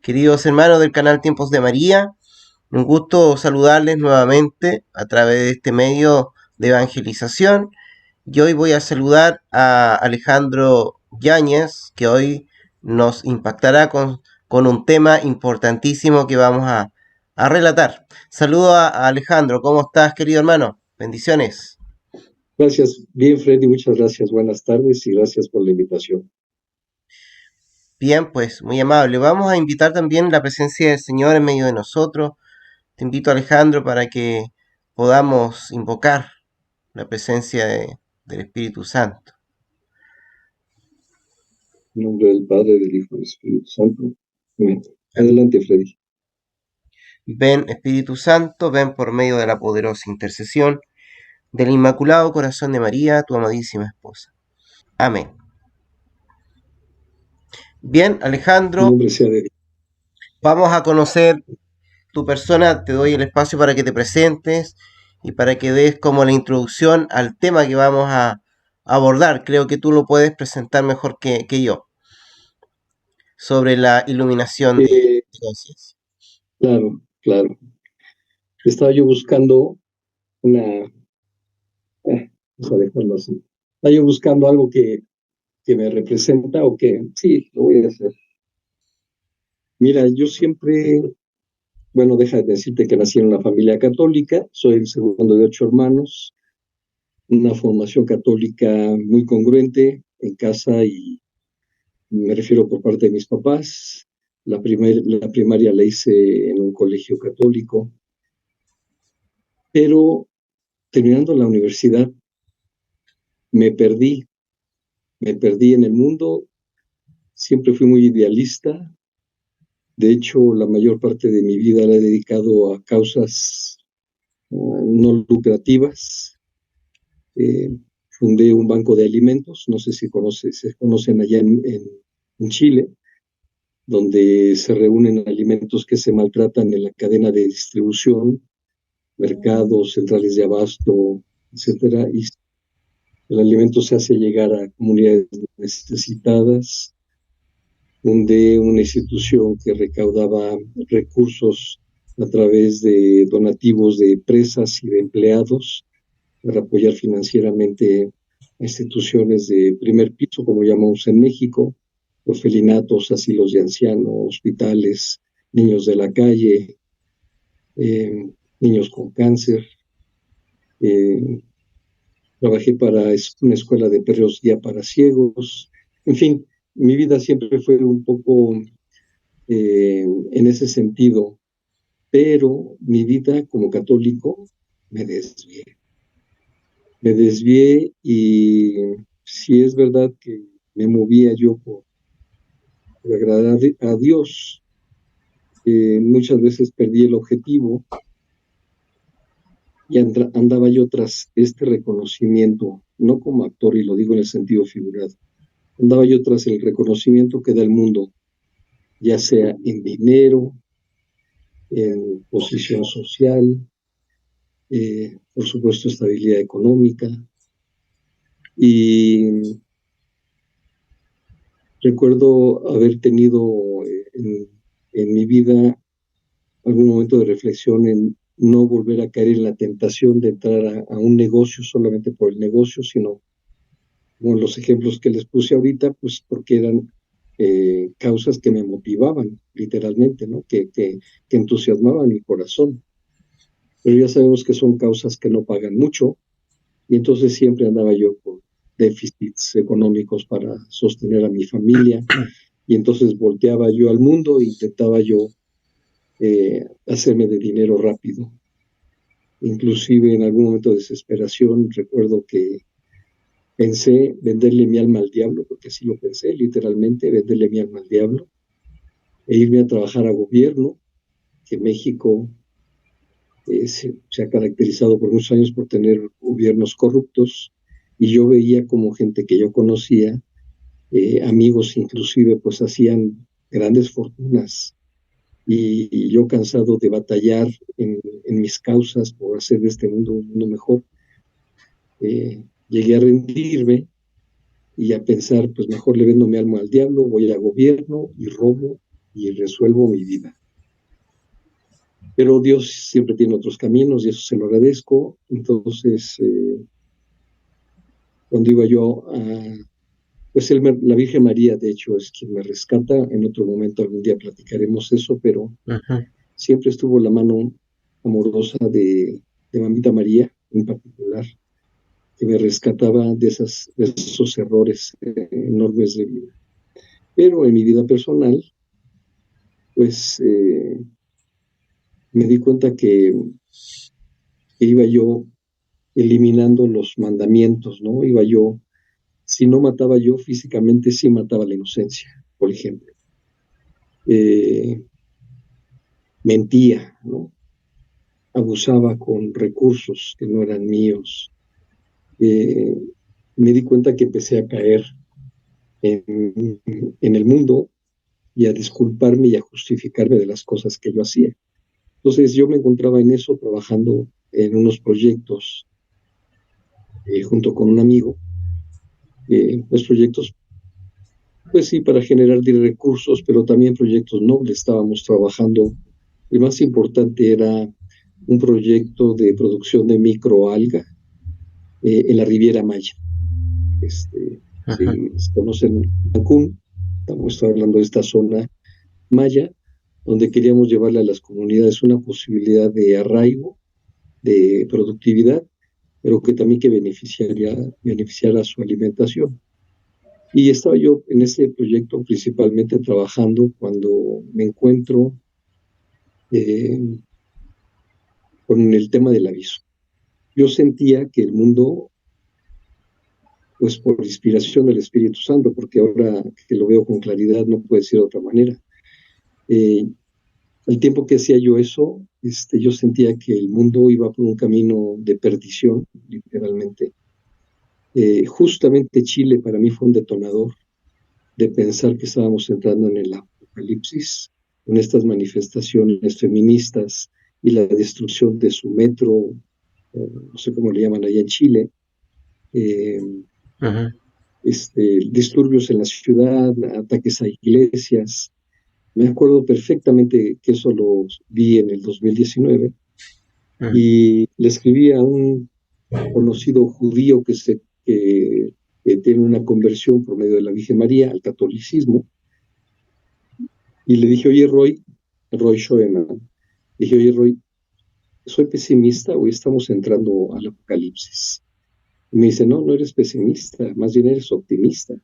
queridos hermanos del canal Tiempos de María. Un gusto saludarles nuevamente a través de este medio de evangelización. Y hoy voy a saludar a Alejandro Yáñez, que hoy nos impactará con un tema importantísimo que vamos a relatar. Saludo a Alejandro, ¿cómo estás, querido hermano? Bendiciones. Gracias, bien Freddy, muchas gracias, buenas tardes y gracias por la invitación. Bien, pues muy amable. Vamos a invitar también la presencia del Señor en medio de nosotros. Te invito, Alejandro, para que podamos invocar la presencia del Espíritu Santo. En nombre del Padre, del Hijo y del Espíritu Santo. Amén. Adelante, Freddy. Ven, Espíritu Santo, ven por medio de la poderosa intercesión del Inmaculado Corazón de María, tu amadísima esposa. Amén. Bien, Tu Alejandro, nombre sea de Dios. vamos a conocer tu persona. Te doy el espacio para que te presentes y para que des como la introducción al tema que vamos a abordar. Creo que tú lo puedes presentar mejor que yo, sobre la iluminación Eh, de conciencia. claro, claro. Estaba yo buscando una... vamos a dejarlo así. Estaba yo buscando algo que me representa o que... Sí, lo voy a hacer. Mira, yo siempre... Bueno, deja de decirte que nací en una familia católica. Soy el segundo de 8 hermanos. Una formación católica muy congruente en casa y me refiero por parte de mis papás. La primaria la hice en un colegio católico, pero terminando la universidad me perdí, me perdí en el mundo. Siempre fui muy idealista. De hecho, la mayor parte de mi vida la he dedicado a causas no lucrativas. Eh, Fundé un banco de alimentos, no sé si se conocen allá en Chile, donde se reúnen alimentos que se maltratan en la cadena de distribución, mercados, centrales de abasto, etcétera, y el alimento se hace llegar a comunidades necesitadas. Fundé una institución que recaudaba recursos a través de donativos de empresas y de empleados para apoyar financieramente a instituciones de primer piso, como llamamos en México, orfelinatos, asilos de ancianos, hospitales, niños de la calle, eh, niños con cáncer. Eh, Trabajé para una escuela de perros guía para ciegos. En fin, mi vida siempre fue un poco en ese sentido, pero mi vida como católico me desvié. Me desvié y si es verdad que me movía yo por agradar a Dios, muchas veces perdí el objetivo y andaba yo tras este reconocimiento, no como actor, y lo digo en el sentido figurado, andaba yo tras el reconocimiento que da el mundo, ya sea en dinero, en posición social, por supuesto estabilidad económica. Y recuerdo haber tenido en mi vida algún momento de reflexión en no volver a caer en la tentación de entrar a un negocio solamente por el negocio, sino como los ejemplos que les puse ahorita, pues porque eran causas que me motivaban, literalmente, ¿no? Que entusiasmaban mi corazón. Pero ya sabemos que son causas que no pagan mucho, y entonces siempre andaba yo con déficits económicos para sostener a mi familia, y entonces volteaba yo al mundo e intentaba yo hacerme de dinero rápido. Inclusive en algún momento de desesperación recuerdo que pensé venderle mi alma al diablo, porque así lo pensé, literalmente, venderle mi alma al diablo e irme a trabajar a gobierno, que México se ha caracterizado por muchos años por tener gobiernos corruptos, y yo veía como gente que yo conocía, amigos inclusive, pues hacían grandes fortunas, y yo cansado de batallar en mis causas por hacer de este mundo un mundo mejor, llegué a rendirme y a pensar, pues mejor le vendo mi alma al diablo, voy a gobierno y robo y resuelvo mi vida. Pero Dios siempre tiene otros caminos y eso se lo agradezco. Entonces, cuando iba yo a... Pues la Virgen María, de hecho, es quien me rescata. En otro momento, algún día platicaremos eso, pero Ujú, siempre estuvo la mano amorosa de Mamita María, en particular, que me rescataba de esos errores enormes de vida. Pero en mi vida personal, pues me di cuenta que iba yo eliminando los mandamientos, ¿no? Iba yo, si no mataba yo físicamente, sí mataba la inocencia, por ejemplo. Eh, Mentía, ¿no? Abusaba con recursos que no eran míos. Eh, Me di cuenta que empecé a caer en el mundo y a disculparme y a justificarme de las cosas que yo hacía. Entonces yo me encontraba en eso, trabajando en unos proyectos junto con un amigo, pues proyectos, pues sí, para generar recursos, pero también proyectos nobles. Estábamos trabajando, el más importante era un proyecto de producción de microalga en la Riviera Maya. ujú. Si se conocen Cancún, estamos hablando de esta zona maya, donde queríamos llevarle a las comunidades una posibilidad de arraigo, de productividad, pero que también que beneficiara su alimentación. Y estaba yo en ese proyecto principalmente trabajando cuando me encuentro eh, con el tema del aviso. Yo sentía que el mundo, pues por inspiración del Espíritu Santo, porque ahora que lo veo con claridad no puede ser de otra manera, eh, al tiempo que hacía yo eso, yo sentía que el mundo iba por un camino de perdición, literalmente. Justamente Chile para mí fue un detonador de pensar que estábamos entrando en el apocalipsis, en estas manifestaciones feministas y la destrucción de su metro, no sé cómo le llaman allá en Chile, eh, Ujú, disturbios en la ciudad, ataques a iglesias. Me acuerdo perfectamente que eso lo vi en el 2019 ujú, y le escribí a un conocido judío que tiene una conversión por medio de la Virgen María al catolicismo. Y le dije, oye, Roy Schoeman, dije, oye, Roy, ¿soy pesimista o estamos entrando al apocalipsis? Y me dice, no, no eres pesimista, más bien eres optimista,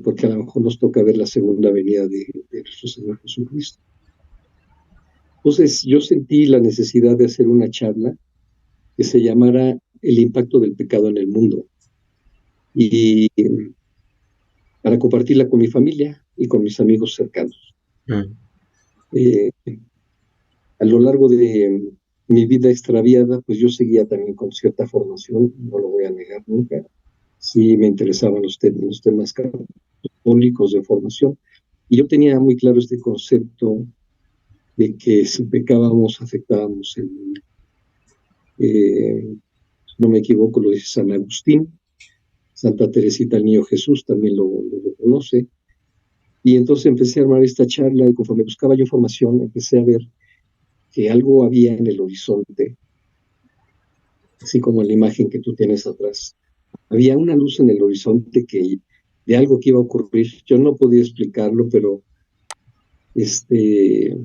porque a lo mejor nos toca ver la segunda venida de nuestro Señor Jesucristo. Entonces yo sentí la necesidad de hacer una charla que se llamara El impacto del pecado en el mundo y para compartirla con mi familia y con mis amigos cercanos. ujú. Eh, a lo largo de mi vida extraviada, pues yo seguía también con cierta formación, no lo voy a negar nunca. Sí me interesaban los temas católicos de formación. Y yo tenía muy claro este concepto de que si pecábamos, afectábamos el mundo. No me equivoco, lo dice San Agustín, Santa Teresita el Niño Jesús también lo conoce. Y entonces empecé a armar esta charla y conforme buscaba yo formación, empecé a ver que algo había en el horizonte, así como en la imagen que tú tienes atrás. Había una luz en el horizonte de algo que iba a ocurrir. Yo no podía explicarlo, pero este,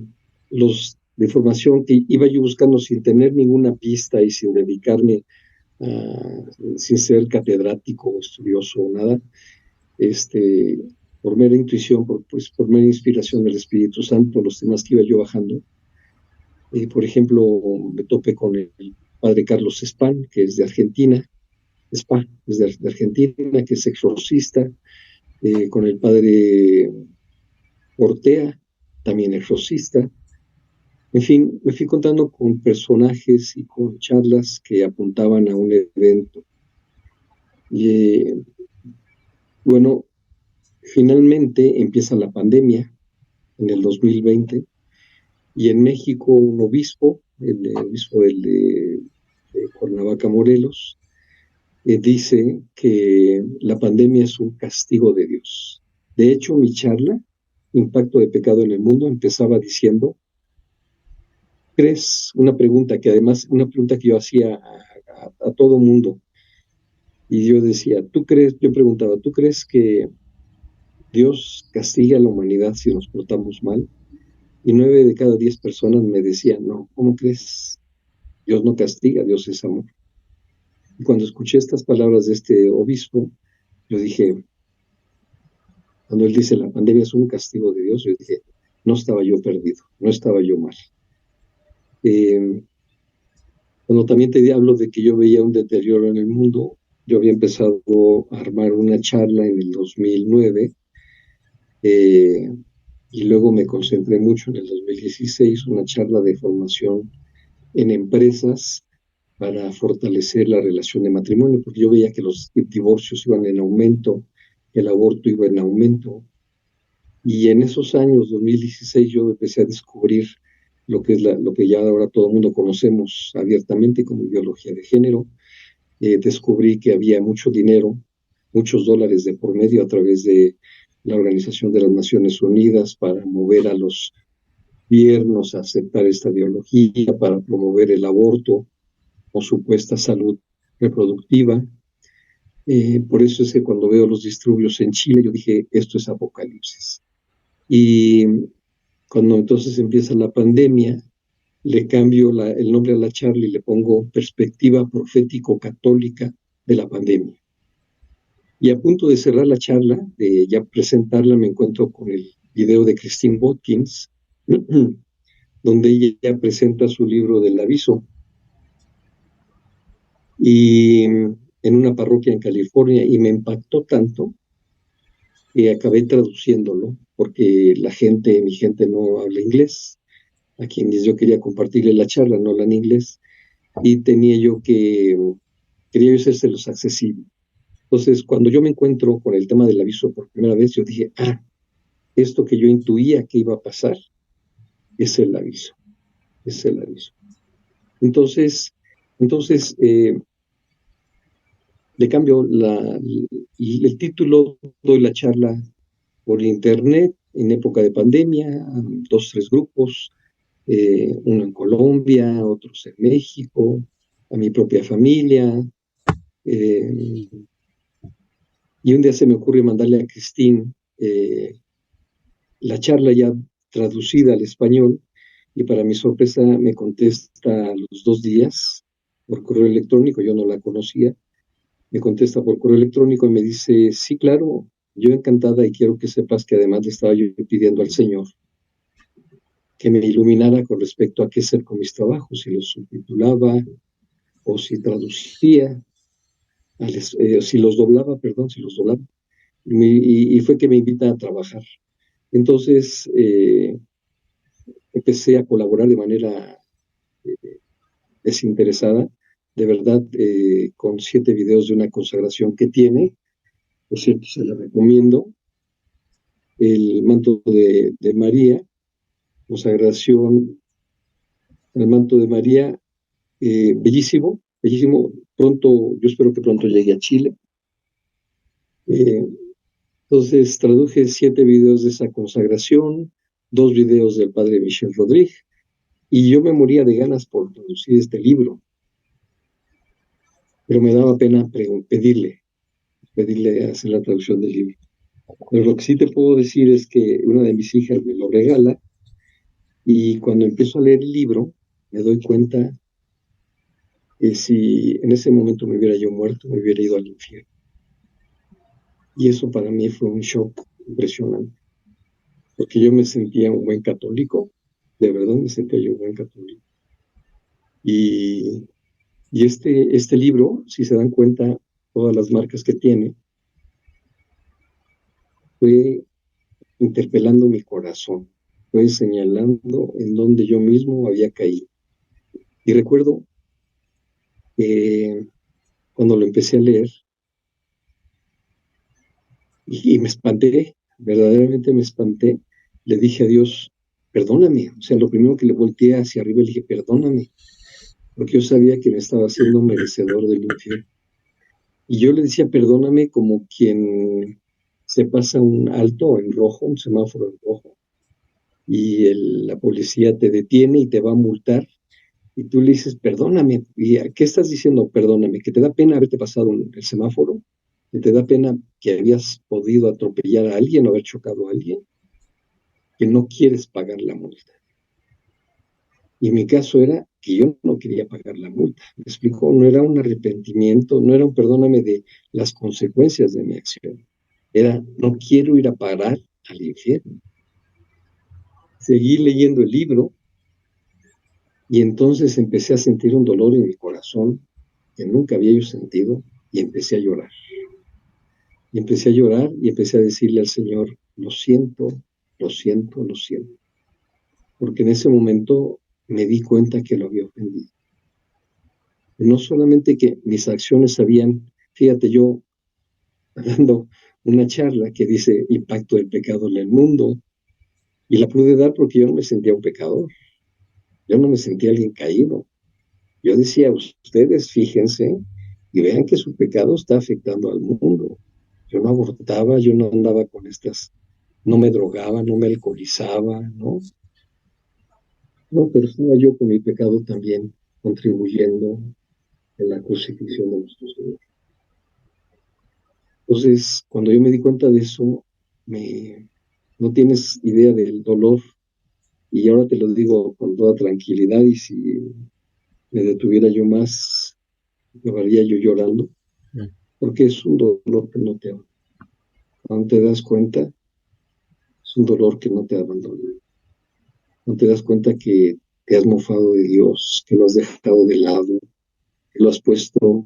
los de formación que iba yo buscando sin tener ninguna pista y sin dedicarme sin ser catedrático o estudioso o nada, este, por mera intuición, por mera inspiración del Espíritu Santo, los temas que iba yo bajando. Por ejemplo, me topé con el padre Carlos Spán, que es de Argentina, es de Argentina, que es exorcista, con el padre Ortea, también exorcista. En fin, me fui contando con personajes y con charlas que apuntaban a un evento. Y bueno, finalmente empieza la pandemia en el 2020 y en México un obispo, el obispo de Cuernavaca, Morelos, dice que la pandemia es un castigo de Dios. De hecho, mi charla impacto de pecado en el mundo, empezaba diciendo, ¿crees? Una pregunta que además, una pregunta que yo hacía a todo mundo. Y yo decía, ¿tú crees? Yo preguntaba, ¿tú crees que Dios castiga a la humanidad si nos portamos mal? Y 9 de cada 10 personas me decían, no, ¿cómo crees? Dios no castiga, Dios es amor. Y cuando escuché estas palabras de este obispo, yo dije, cuando él dice la pandemia es un castigo de Dios, yo dije, no estaba yo perdido, no estaba yo mal. Eh, Cuando también te hablo de que yo veía un deterioro en el mundo, yo había empezado a armar una charla en el 2009 eh, y luego me concentré mucho en el 2016, una charla de formación en empresas para fortalecer la relación de matrimonio, porque yo veía que los divorcios iban en aumento, que el aborto iba en aumento. Y en esos años, 2016, yo empecé a descubrir lo que es lo que ya ahora todo el mundo conocemos abiertamente como ideología de género. Descubrí que había mucho dinero, muchos dólares de por medio a través de la Organización de las Naciones Unidas para mover a los gobiernos a aceptar esta ideología, para promover el aborto o supuesta salud reproductiva. Por eso es que cuando veo los disturbios en Chile, yo dije, esto es apocalipsis. Y cuando entonces empieza la pandemia, le cambio el nombre a la charla y le pongo perspectiva profético-católica de la pandemia. Y a punto de cerrar la charla, de ya presentarla, me encuentro con el video de Christine Watkins, donde ella presenta su libro del aviso. Y en una parroquia en California, y me impactó tanto que acabé traduciéndolo, porque mi gente no habla inglés, a quienes yo quería compartirle la charla, no hablan inglés, y quería yo hacérselos accesible. Entonces, cuando yo me encuentro con el tema del aviso por primera vez, yo dije, esto que yo intuía que iba a pasar es el aviso, es el aviso. Entonces, le cambio el título, doy la charla por internet en época de pandemia, 2, 3 grupos, uno en Colombia, otros en México, a mi propia familia. Eh, y un día se me ocurre mandarle a Cristín la charla ya traducida al español, y para mi sorpresa me contesta a los 2 días por correo electrónico, yo no la conocía, me contesta por correo electrónico y me dice, sí, claro, yo encantada, y quiero que sepas que además le estaba yo pidiendo al Señor que me iluminara con respecto a qué hacer con mis trabajos, si los subtitulaba o si traducía, si los doblaba, perdón, si los doblaba. Y fue que me invita a trabajar. Entonces, empecé a colaborar de manera desinteresada, de verdad, con 7 videos de una consagración que tiene. Por cierto, se la recomiendo. El manto de María, consagración al manto de María, bellísimo, bellísimo. Pronto, yo espero que pronto llegue a Chile. Entonces, traduje 7 videos de esa consagración, 2 videos del padre Michel Rodríguez, y yo me moría de ganas por traducir este libro, pero me daba pena pedirle hacer la traducción del libro. Pero lo que sí te puedo decir es que una de mis hijas me lo regala, y cuando empiezo a leer el libro, me doy cuenta que si en ese momento me hubiera yo muerto, me hubiera ido al infierno. Y eso para mí fue un shock impresionante, porque yo me sentía un buen católico, de verdad me sentía yo un buen católico. Y, este libro, si se dan cuenta, todas las marcas que tiene, fue interpelando mi corazón, fue señalando en donde yo mismo había caído. Y recuerdo que cuando lo empecé a leer, y me espanté, verdaderamente me espanté, le dije a Dios, perdóname. O sea, lo primero que le volteé hacia arriba, le dije, perdóname, porque yo sabía que me estaba haciendo merecedor del infierno. Y yo le decía, perdóname, como quien se pasa un alto en rojo, un semáforo en rojo, y la policía te detiene y te va a multar, y tú le dices, perdóname, ¿y a qué estás diciendo? Perdóname, que te da pena haberte pasado el semáforo, que te da pena que habías podido atropellar a alguien o haber chocado a alguien, que no quieres pagar la multa. Y mi caso era que yo no quería pagar la multa. Me explico, no era un arrepentimiento, no era un perdóname de las consecuencias de mi acción. Era, no quiero ir a parar al infierno. Seguí leyendo el libro y entonces empecé a sentir un dolor en mi corazón que nunca había yo sentido y empecé a llorar. Y empecé a llorar y empecé a decirle al Señor, lo siento, lo siento, lo siento. Porque en ese momento me di cuenta que lo había ofendido. No solamente que mis acciones habían, fíjate, yo dando una charla que dice impacto del pecado en el mundo, y la pude dar porque yo no me sentía un pecador, yo no me sentía alguien caído. Yo decía, ustedes fíjense y vean que su pecado está afectando al mundo. Yo no abortaba, yo no andaba con estas, no me drogaba, no me alcoholizaba, ¿no? No, pero estaba yo con mi pecado también contribuyendo en la crucifixión de nuestro Señor. Entonces, cuando yo me di cuenta de eso, no tienes idea del dolor, y ahora te lo digo con toda tranquilidad, y si me detuviera yo más, acabaría yo llorando, porque es un dolor que no te, cuando te das cuenta, es un dolor que no te abandona. No te das cuenta que te has mofado de Dios, que lo has dejado de lado, que lo has puesto.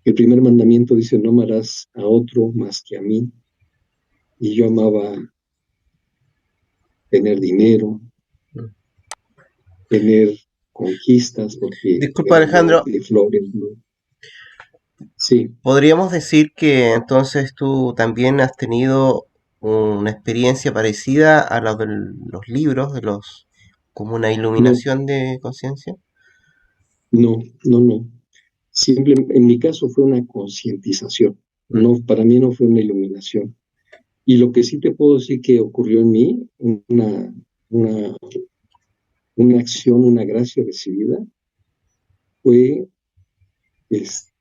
El primer mandamiento dice, no amarás a otro más que a mí. Y yo amaba tener dinero, tener conquistas, porque Disculpa, era amor Alejandro, de flores, ¿no? Sí, podríamos decir que entonces tú también has tenido una experiencia parecida a la de los libros, de los, como una no, iluminación de conciencia. no, no, no. En mi caso fue una concientización. Mm. No, para mí no fue una iluminación. Y lo que sí te puedo decir que ocurrió en mí, una, una acción, una gracia recibida, fue es,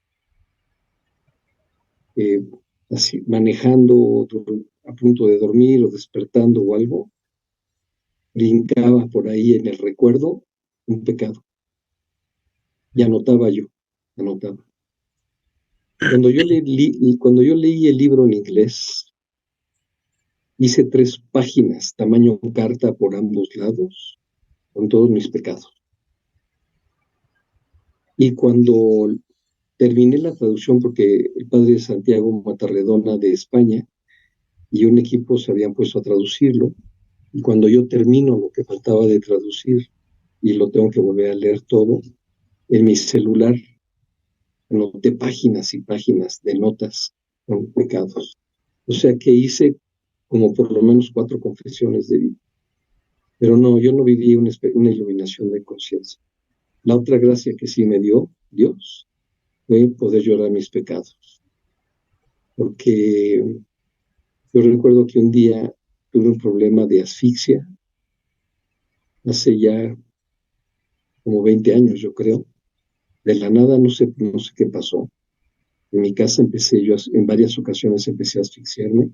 eh, así, manejando, a punto de dormir o despertando o algo, brincaba por ahí en el recuerdo un pecado. Y anotaba yo, anotaba. Cuando yo leí el libro en inglés, hice 3 páginas, tamaño carta por ambos lados, con todos mis pecados. Y cuando terminé la traducción, porque el padre Santiago Matarredona de España y un equipo se habían puesto a traducirlo, y cuando yo termino lo que faltaba de traducir y lo tengo que volver a leer todo, en mi celular anoté páginas y páginas de notas con pecados. O sea que hice como por lo menos 4 confesiones de vida. Pero no, yo no viví una iluminación de conciencia. La otra gracia que sí me dio Dios fue poder llorar mis pecados. Porque yo recuerdo que un día tuve un problema de asfixia, hace ya como 20 años, yo creo. De la nada, no sé qué pasó. En mi casa en varias ocasiones empecé a asfixiarme,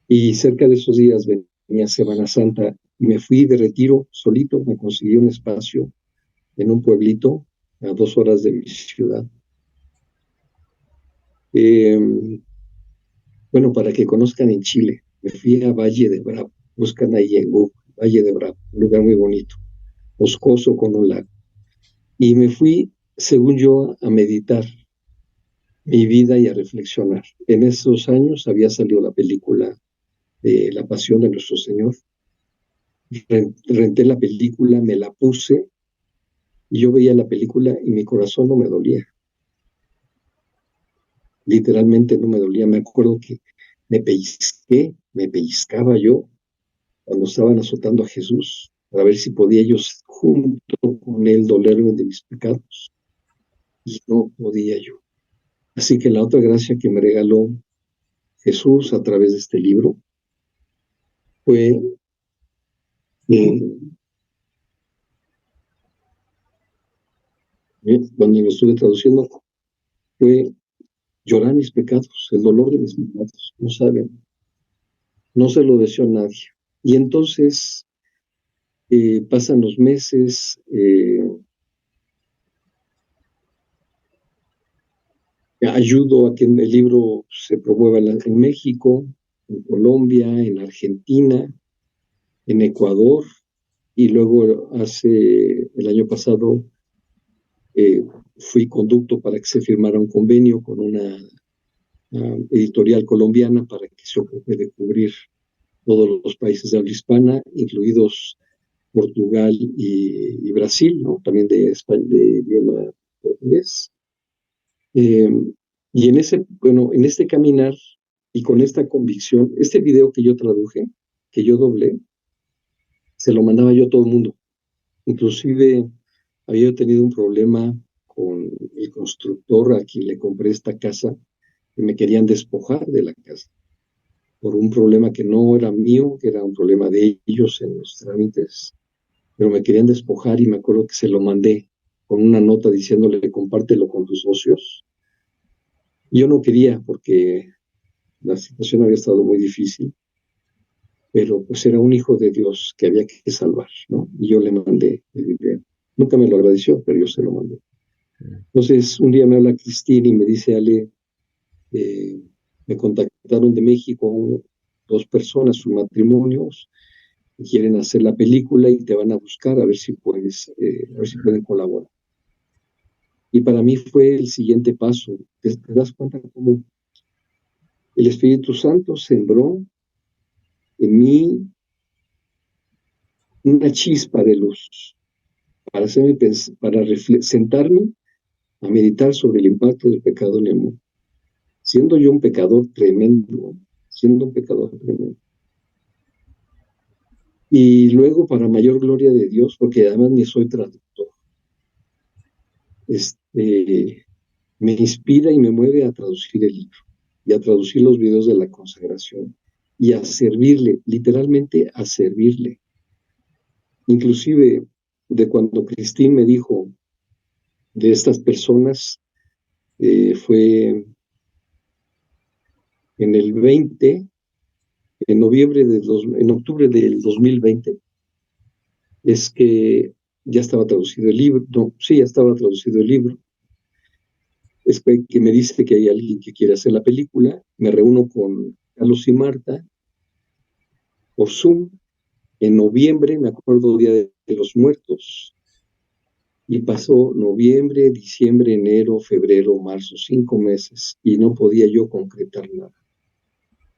y cerca de esos días venía Semana Santa y me fui de retiro solito, me conseguí un espacio en un pueblito a 2 horas de mi ciudad. Eh, bueno, para que conozcan en Chile, me fui a Valle de Bravo, buscan ahí en Google, Valle de Bravo, un lugar muy bonito, boscoso con un lago. Y me fui, según yo, a meditar mi vida y a reflexionar. En esos años había salido la película de La Pasión de Nuestro Señor. Renté la película, me la puse, y yo veía la película y mi corazón no me dolía. Literalmente no me dolía. Me acuerdo que me pellizcaba yo cuando estaban azotando a Jesús para ver si podía yo junto con él dolerme de mis pecados. Y no podía yo. Así que la otra gracia que me regaló Jesús a través de este libro fue cuando lo estuve traduciendo, fue llorar mis pecados, el dolor de mis pecados. No saben, no se lo deseo a nadie. Y entonces pasan los meses, ayudo a que el libro se promueva en México, en Colombia, en Argentina, en Ecuador, y luego el año pasado fui conducto para que se firmara un convenio con una editorial colombiana para que se ocupe de cubrir todos los países de habla hispana, incluidos Portugal y Brasil, ¿no? También de España, de idioma portugués. Y en este caminar y con esta convicción, este video que yo traduje, que yo doblé, se lo mandaba yo a todo el mundo. Inclusive había tenido un problema con el constructor a quien le compré esta casa, que me querían despojar de la casa por un problema que no era mío, que era un problema de ellos en los trámites, pero me querían despojar y me acuerdo que se lo mandé con una nota diciéndole compártelo con tus socios. Yo no quería porque la situación había estado muy difícil, pero pues era un hijo de Dios que había que salvar, ¿no? Y yo le mandé el video. Nunca me lo agradeció, pero yo se lo mandé. Entonces, un día me habla Cristina y me dice, Ale, me contactaron de México 2 personas, sus matrimonios, y quieren hacer la película y te van a buscar a ver si a ver si pueden colaborar. Y para mí fue el siguiente paso. ¿Te das cuenta cómo el Espíritu Santo sembró en mí una chispa de luz para sentarme a meditar sobre el impacto del pecado en el mundo? Siendo yo un pecador tremendo, siendo un pecador tremendo. Y luego, para mayor gloria de Dios, porque además ni soy traductor, me inspira y me mueve a traducir el libro y a traducir los videos de la consagración y a servirle, literalmente a servirle. Inclusive de cuando Cristín me dijo de estas personas, fue en el 20, en octubre del 2020, es que ya estaba traducido el libro, no, sí, ya estaba traducido el libro. Es que me dice que hay alguien que quiere hacer la película, me reúno con Carlos y Marta por Zoom, en noviembre, me acuerdo, Día de los Muertos, y pasó noviembre, diciembre, enero, febrero, marzo, 5 meses, y no podía yo concretar nada.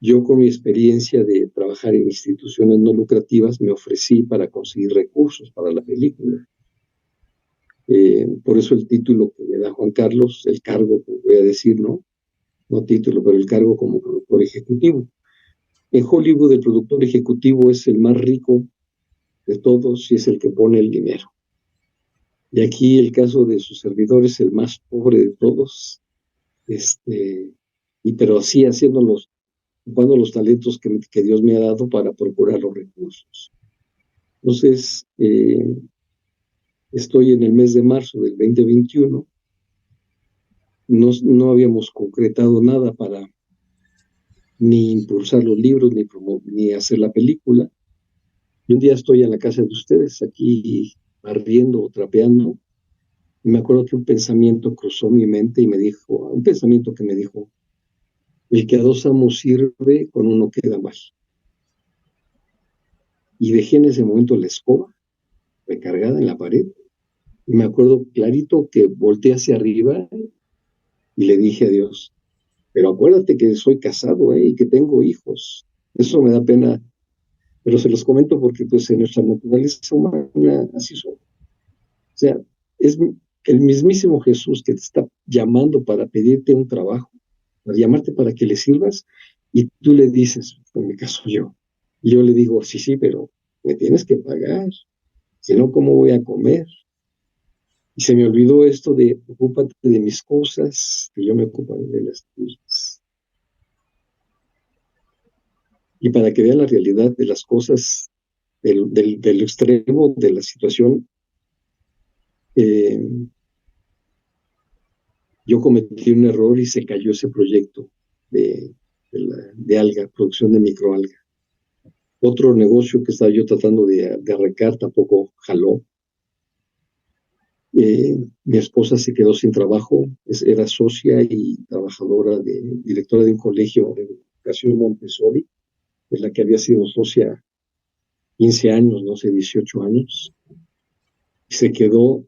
Yo, con mi experiencia de trabajar en instituciones no lucrativas, me ofrecí para conseguir recursos para la película. Por eso el título que me da Juan Carlos, el cargo, voy a decir, no título, pero el cargo como productor ejecutivo. En Hollywood el productor ejecutivo es el más rico de todos y es el que pone el dinero. Y aquí el caso de su servidor es el más pobre de todos, pero así ocupando los talentos que Dios me ha dado para procurar los recursos. Entonces, estoy en el mes de marzo del 2021, no habíamos concretado nada para ni impulsar los libros, ni hacer la película. Y un día estoy en la casa de ustedes, aquí barriendo o trapeando, y me acuerdo que un pensamiento cruzó mi mente y un pensamiento que me dijo, el que a 2 amos sirve, con uno queda mal. Y dejé en ese momento la escoba recargada en la pared, y me acuerdo clarito que volteé hacia arriba y le dije a Dios, pero acuérdate que soy casado, y que tengo hijos. Eso me da pena, pero se los comento porque pues en nuestra naturaleza humana así son. O sea, es el mismísimo Jesús que te está llamando para pedirte un trabajo, para llamarte para que le sirvas, y tú le dices, en mi caso y yo le digo, sí, pero me tienes que pagar, si no, ¿cómo voy a comer? Y se me olvidó esto de ocúpate de mis cosas, que yo me ocuparé de las tuyas. Y para que vean la realidad de las cosas, del extremo de la situación, eh, yo cometí un error y se cayó ese proyecto de alga, producción de microalga. Otro negocio que estaba yo tratando de arrancar tampoco jaló. Mi esposa se quedó sin trabajo, era socia y trabajadora, directora de un colegio de educación Montessori, de la que había sido socia 15 años, no sé, 18 años. Y se quedó,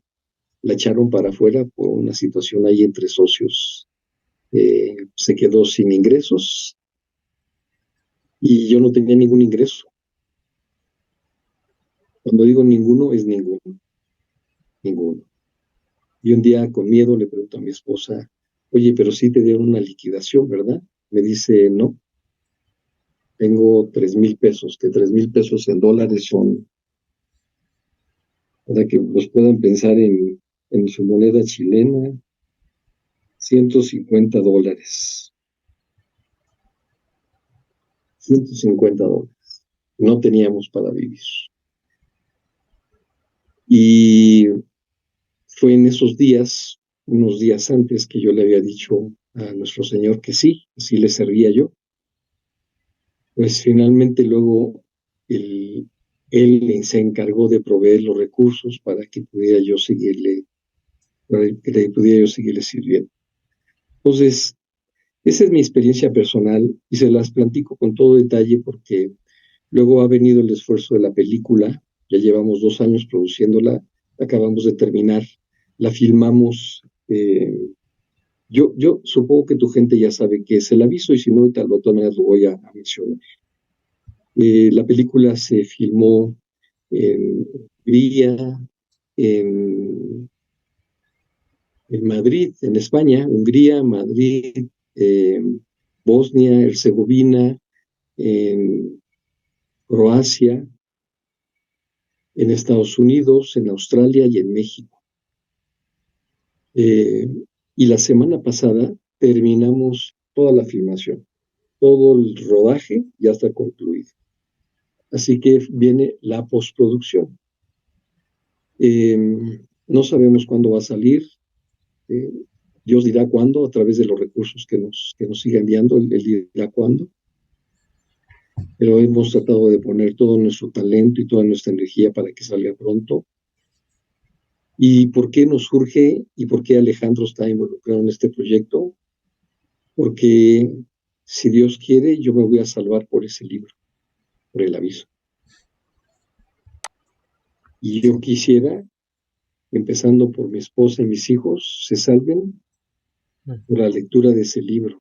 la echaron para afuera por una situación ahí entre socios. Se quedó sin ingresos y yo no tenía ningún ingreso. Cuando digo ninguno, es ninguno, ninguno. Y un día con miedo le pregunto a mi esposa, oye, pero sí te dieron una liquidación, ¿verdad? Me dice, no, tengo 3,000 pesos, que 3,000 pesos en dólares son, para que los puedan pensar en su moneda chilena, $150. $150. No teníamos para vivir. Y fue en esos días, unos días antes, que yo le había dicho a nuestro Señor que sí le servía yo. Pues finalmente luego él, él se encargó de proveer los recursos para que pudiera yo seguirle, sirviendo. Entonces, esa es mi experiencia personal y se las platico con todo detalle porque luego ha venido el esfuerzo de la película. Ya llevamos 2 años produciéndola, acabamos de terminar, la filmamos. Yo supongo que tu gente ya sabe qué es el aviso y si no, de todas maneras lo voy a mencionar. La película se filmó en Hungría, en, en Madrid, en España, Hungría, Madrid, Bosnia, Herzegovina, en Croacia, en Estados Unidos, en Australia y en México. Y la semana pasada terminamos toda la filmación, todo el rodaje ya está concluido. Así que viene la postproducción. No sabemos cuándo va a salir. Eh, Dios dirá cuándo, a través de los recursos que nos siga enviando, Él dirá cuándo. Pero hemos tratado de poner todo nuestro talento y toda nuestra energía para que salga pronto. ¿Y por qué nos surge y por qué Alejandro está involucrado en este proyecto? Porque si Dios quiere, yo me voy a salvar por ese libro, por el aviso. Y yo quisiera, empezando por mi esposa y mis hijos, se salven por la lectura de ese libro.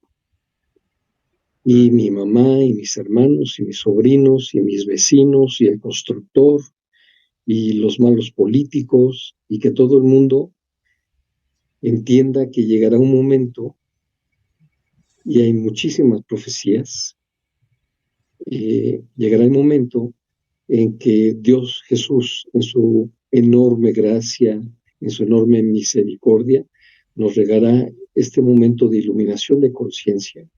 Y mi mamá y mis hermanos y mis sobrinos y mis vecinos y el constructor y los malos políticos y que todo el mundo entienda que llegará un momento, y hay muchísimas profecías, llegará el momento en que Dios Jesús, en su enorme gracia, en su enorme misericordia, nos regalará este momento de iluminación de conciencia,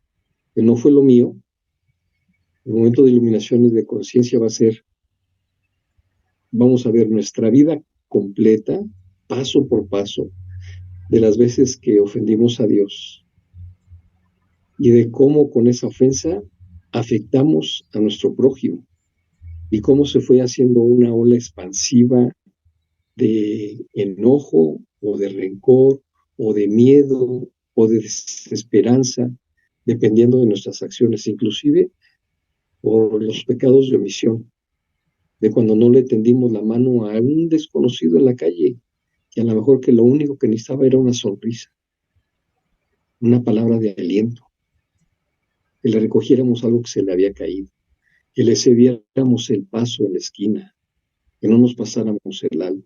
que no fue lo mío. El momento de iluminación de conciencia va a ser, vamos a ver nuestra vida completa, paso por paso, de las veces que ofendimos a Dios y de cómo con esa ofensa afectamos a nuestro prójimo y cómo se fue haciendo una ola expansiva de enojo o de rencor o de miedo o de desesperanza, dependiendo de nuestras acciones, inclusive por los pecados de omisión, de cuando no le tendimos la mano a un desconocido en la calle, que a lo mejor que lo único que necesitaba era una sonrisa, una palabra de aliento, que le recogiéramos algo que se le había caído, que le cediéramos el paso en la esquina, que no nos pasáramos el alma.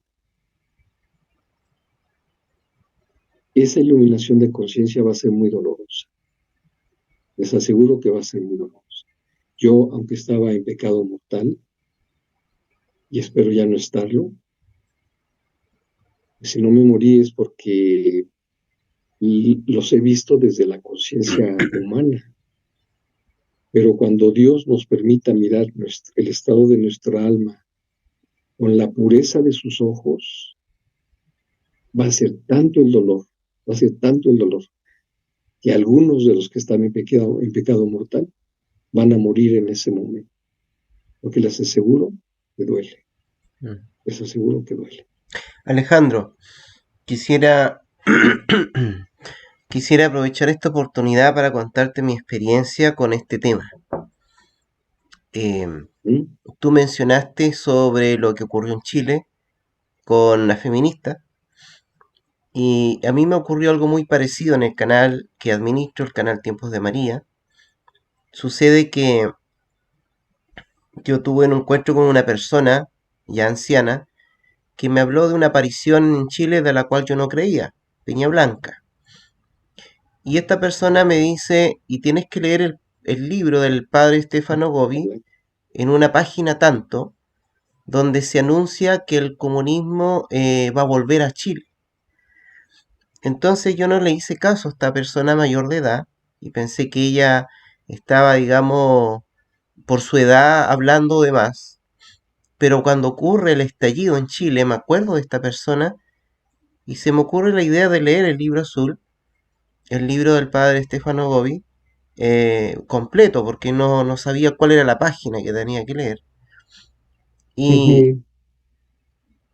Esa iluminación de conciencia va a ser muy dolorosa. Les aseguro que va a ser muy dolorosa. Yo, aunque estaba en pecado mortal, y espero ya no estarlo, si no me morí es porque los he visto desde la conciencia humana. Pero cuando Dios nos permita mirar el estado de nuestra alma con la pureza de sus ojos, va a ser tanto el dolor, va a ser tanto el dolor, que algunos de los que están en pecado mortal van a morir en ese momento. Porque les aseguro que duele, Mm. les aseguro que duele. Alejandro, quisiera, quisiera aprovechar esta oportunidad para contarte mi experiencia con este tema. Eh, ¿Mm? Tú mencionaste sobre lo que ocurrió en Chile con la feminista y a mí me ocurrió algo muy parecido en el canal que administro, el canal Tiempos de María. Sucede que yo tuve un encuentro con una persona ya anciana que me habló de una aparición en Chile de la cual yo no creía, Peña Blanca. Y esta persona me dice, y tienes que leer el libro del padre Stefano Gobi en una página tanto, donde se anuncia que el comunismo va a volver a Chile. Entonces yo no le hice caso a esta persona mayor de edad y pensé que ella estaba, digamos, por su edad hablando de más. Pero cuando ocurre el estallido en Chile, me acuerdo de esta persona y se me ocurre la idea de leer el libro azul, el libro del padre Stefano Gobi, completo, porque no sabía cuál era la página que tenía que leer. Y, Ujú.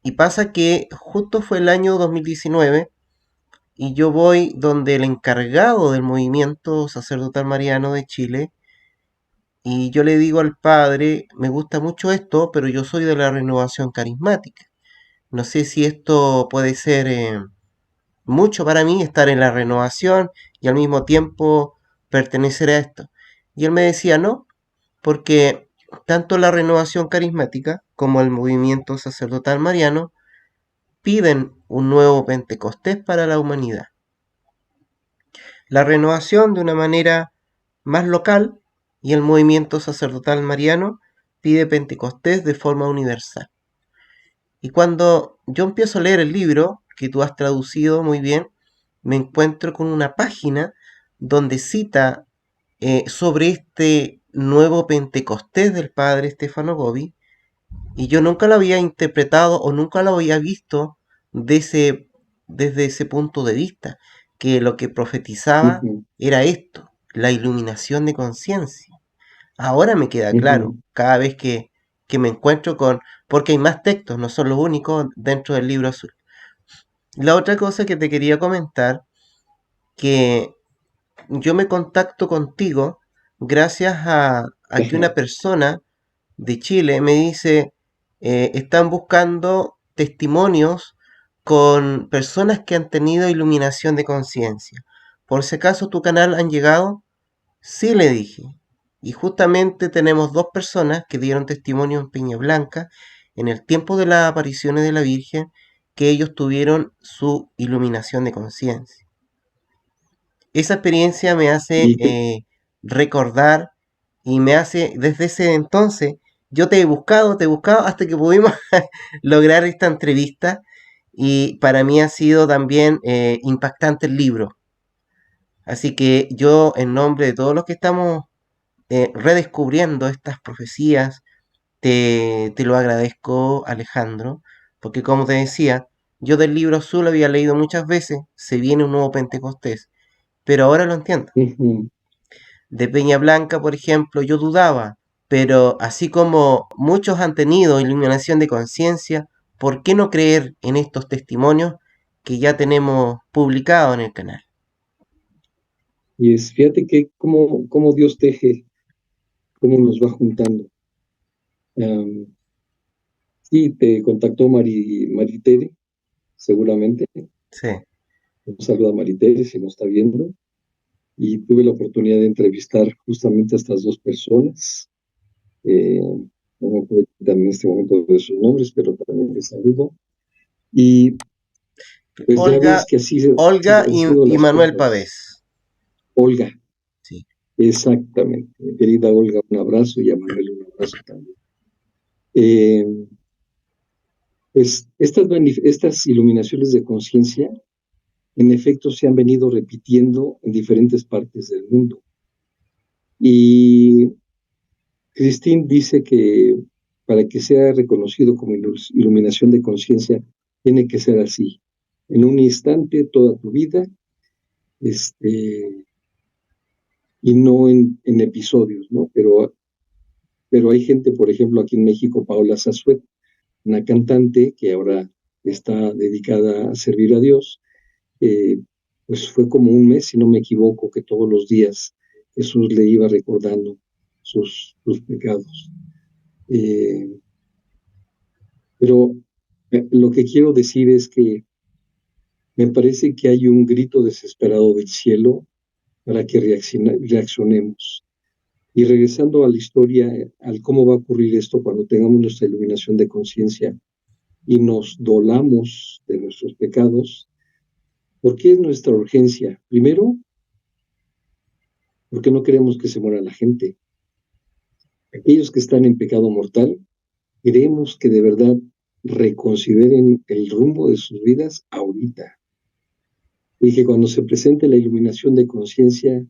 y pasa que justo fue el año 2019 y yo voy donde el encargado del movimiento sacerdotal mariano de Chile y yo le digo al padre, me gusta mucho esto, pero yo soy de la renovación carismática. No sé si esto puede ser mucho para mí, estar en la renovación y al mismo tiempo pertenecer a esto. Y él me decía, no, porque tanto la renovación carismática como el movimiento sacerdotal mariano piden un nuevo Pentecostés para la humanidad. La renovación de una manera más local y el movimiento sacerdotal mariano pide Pentecostés de forma universal. Y cuando yo empiezo a leer el libro, que tú has traducido muy bien, me encuentro con una página donde cita sobre este nuevo Pentecostés del padre Stefano Gobi, y yo nunca lo había interpretado o nunca lo había visto de desde ese punto de vista, que lo que profetizaba Ujú. era esto, la iluminación de conciencia. Ahora me queda claro, Ujú. cada vez que me encuentro con, porque hay más textos, no son los únicos dentro del libro azul. La otra cosa que te quería comentar, que yo me contacto contigo gracias a que Ajá. una persona de Chile me dice, están buscando testimonios con personas que han tenido iluminación de conciencia. Por si acaso tu canal han llegado, sí le dije. Y justamente tenemos dos personas que dieron testimonio en Peña Blanca en el tiempo de las apariciones de la Virgen, que ellos tuvieron su iluminación de conciencia. Esa experiencia me hace Y te- recordar y me hace, desde ese entonces, yo te he buscado hasta que pudimos lograr esta entrevista y para mí ha sido también impactante el libro. Así que yo, en nombre de todos los que estamos redescubriendo estas profecías, te lo agradezco, Alejandro, porque como te decía, yo del libro azul había leído muchas veces, se viene un nuevo Pentecostés, pero ahora lo entiendo. Ujú. De Peña Blanca, por ejemplo, yo dudaba, pero así como muchos han tenido iluminación de conciencia, ¿por qué no creer en estos testimonios que ya tenemos publicados en el canal? Y fíjate que cómo Dios teje, cómo nos va juntando. Am, sí, te contactó Maritere, seguramente. Sí. Un saludo a Maritere si nos está viendo. Y tuve la oportunidad de entrevistar justamente a estas dos personas. No me acuerdo en este momento de sus nombres, pero también les saludo. Y pues ya ves Olga, que así, así Olga han sido y las Manuel cosas. Pavés. Olga, Sí. exactamente. Mi querida Olga, un abrazo y a Manuel un abrazo también. Eh, pues estas iluminaciones de conciencia, en efecto, se han venido repitiendo en diferentes partes del mundo. Y Christine dice que para que sea reconocido como iluminación de conciencia, tiene que ser así. En un instante, toda tu vida, y no en episodios, ¿no? Pero hay gente, por ejemplo, aquí en México, Paola Sasuet, una cantante que ahora está dedicada a servir a Dios, pues fue como un mes, si no me equivoco, que todos los días Jesús le iba recordando sus pecados. Pero lo que quiero decir es que me parece que hay un grito desesperado del cielo para que reaccionemos. Y regresando a la historia, al cómo va a ocurrir esto cuando tengamos nuestra iluminación de conciencia y nos dolamos de nuestros pecados, ¿por qué es nuestra urgencia? Primero, porque no queremos que se muera la gente. Aquellos que están en pecado mortal, queremos que de verdad reconsideren el rumbo de sus vidas ahorita. Y que cuando se presente la iluminación de conciencia